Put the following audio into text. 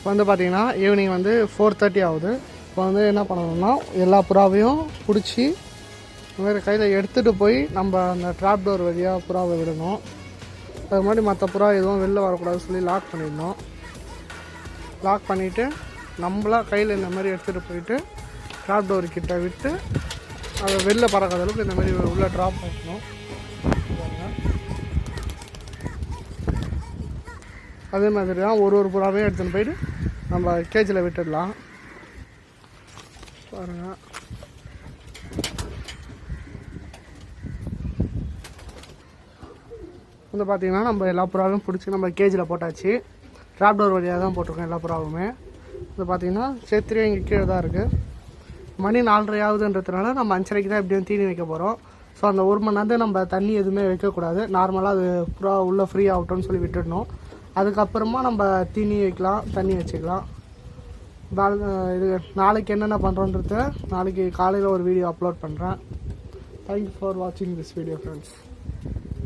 இப்போ வந்து பார்த்திங்கன்னா ஈவினிங் வந்து 4:30 ஆகுது. இப்போ வந்து என்ன பண்ணணும்னா எல்லா புறாவையும் பிடிச்சி இந்த மாதிரி கையில் எடுத்துகிட்டு போய் நம்ம அந்த ட்ராப் டோர் வழியாக புறாவை விடணும். அது மாதிரி மற்ற புறா எதுவும் வெளில வரக்கூடாதுன்னு சொல்லி லாக் பண்ணிடணும். லாக் பண்ணிவிட்டு நம்மளா கையில் இந்த மாதிரி எடுத்துகிட்டு போயிட்டு ட்ராப் டோர் கிட்ட விட்டு அதை வெளில பறக்காத அளவுக்கு இந்த மாதிரி உள்ளே ட்ராப் பண்ணணும். அதே மாதிரி தான் ஒரு புறாவையும் எடுத்துகிட்டு போயிட்டு நம்ம கேஜில் விட்டுடலாம். பாருங்கள், வந்து பார்த்திங்கன்னா நம்ம எல்லா புறாவையும் பிடிச்சி நம்ம கேஜில் போட்டாச்சு. ட்ராப் டோர் வழியாக தான் போட்டிருக்கோம் எல்லா புறாவுமே. வந்து பார்த்திங்கன்னா சேத்திரியும் இங்கே கீழே தான் இருக்குது. மணி 4:30 ஆகுதுன்றதுனால நம்ம 5:30 தான் எப்படியும் தீனி வைக்க போகிறோம். ஸோ அந்த 1 மணி நேரத்துக்கு நம்ம தண்ணி எதுவுமே வைக்கக்கூடாது. நார்மலாக அது புறா உள்ளே ஃப்ரீ ஆகட்டும்னு சொல்லி விட்டுடணும். அதுக்கப்புறமா நம்ம தீனி வைக்கலாம், தண்ணி வச்சுக்கலாம். இது நாளைக்கு என்னென்ன பண்ணுறோன்றத நாளைக்கு காலையில் ஒரு வீடியோ அப்லோட் பண்ணுறேன். தேங்க்யூ ஃபார் வாட்சிங் திஸ் வீடியோ ஃப்ரெண்ட்ஸ்.